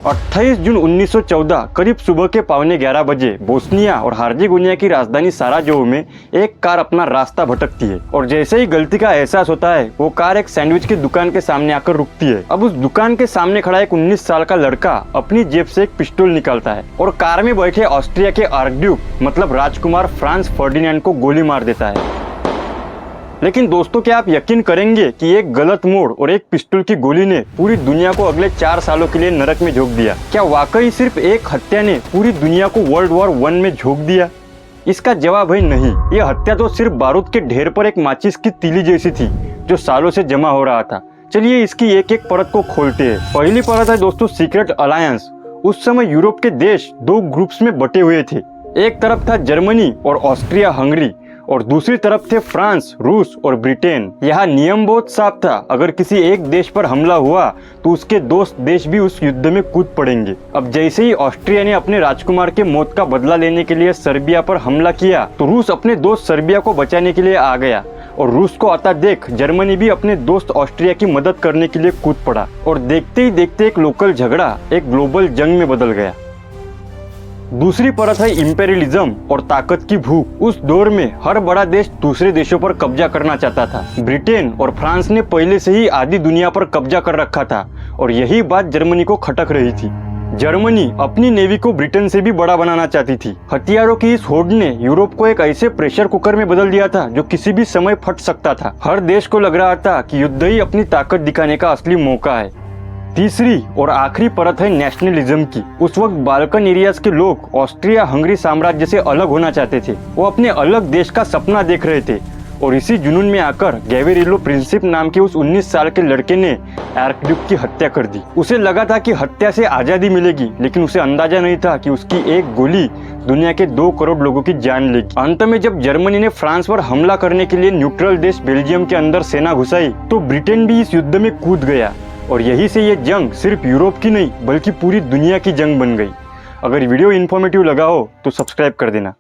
28 जून 1914 करीब सुबह के 11:15 बजे बोस्निया और हार्जेगोनिया की राजधानी साराजेवो में एक कार अपना रास्ता भटकती है और जैसे ही गलती का एहसास होता है वो कार एक सैंडविच की दुकान के सामने आकर रुकती है। अब उस दुकान के सामने खड़ा एक 19 साल का लड़का अपनी जेब से एक पिस्टल निकालता है और कार में बैठे ऑस्ट्रिया के आर्कड्यूक मतलब राजकुमार फ्रांस फर्डिनेंड को गोली मार देता है। लेकिन दोस्तों, क्या आप यकीन करेंगे कि एक गलत मोड़ और एक पिस्टल की गोली ने पूरी दुनिया को अगले 4 सालों के लिए नरक में झोंक दिया? क्या वाकई सिर्फ एक हत्या ने पूरी दुनिया को वर्ल्ड वॉर 1 में झोंक दिया? इसका जवाब है नहीं। यह हत्या तो सिर्फ बारूद के ढेर पर एक माचिस की तीली जैसी थी जो सालों से जमा हो रहा था। चलिए इसकी एक एक परत को खोलते हैं। पहली परत है दोस्तों सीक्रेट अलायंस। उस समय यूरोप के देश 2 ग्रुप्स में बटे हुए थे। एक तरफ था जर्मनी और ऑस्ट्रिया हंगरी और दूसरी तरफ थे फ्रांस, रूस और ब्रिटेन। यहाँ नियम बहुत साफ था, अगर किसी एक देश पर हमला हुआ तो उसके दोस्त देश भी उस युद्ध में कूद पड़ेंगे। अब जैसे ही ऑस्ट्रिया ने अपने राजकुमार के मौत का बदला लेने के लिए सर्बिया पर हमला किया तो रूस अपने दोस्त सर्बिया को बचाने के लिए आ गया और रूस को आता देख जर्मनी भी अपने दोस्त ऑस्ट्रिया की मदद करने के लिए कूद पड़ा और देखते ही देखते एक लोकल झगड़ा एक ग्लोबल जंग में बदल गया। दूसरी परत है इंपेरियलिज्म और ताकत की भूख। उस दौर में हर बड़ा देश दूसरे देशों पर कब्जा करना चाहता था। ब्रिटेन और फ्रांस ने पहले से ही आधी दुनिया पर कब्जा कर रखा था और यही बात जर्मनी को खटक रही थी। जर्मनी अपनी नेवी को ब्रिटेन से भी बड़ा बनाना चाहती थी। हथियारों की इस होड़ ने यूरोप को एक ऐसे प्रेशर कुकर में बदल दिया था जो किसी भी समय फट सकता था। हर देश को लग रहा था कि युद्ध ही अपनी ताकत दिखाने का असली मौका है। तीसरी और आखिरी परत है नेशनलिज्म की। उस वक्त बाल्कन एरियाज के लोग ऑस्ट्रिया हंगरी साम्राज्य से अलग होना चाहते थे। वो अपने अलग देश का सपना देख रहे थे और इसी जुनून में आकर गैवेरिलो प्रिंसिप नाम के उस 19 साल के लड़के ने आर्कड्यूक की हत्या कर दी। उसे लगा था कि हत्या से आजादी मिलेगी, लेकिन उसे अंदाजा नहीं था कि उसकी एक गोली दुनिया के 2 करोड़ लोगों की जान लेगी। अंत में जब जर्मनी ने फ्रांस पर हमला करने के लिए न्यूट्रल देश बेल्जियम के अंदर सेना घुसाई तो ब्रिटेन भी इस युद्ध में कूद गया और यही से ये जंग सिर्फ यूरोप की नहीं बल्कि पूरी दुनिया की जंग बन गई। अगर वीडियो इन्फॉर्मेटिव लगा हो तो सब्सक्राइब कर देना।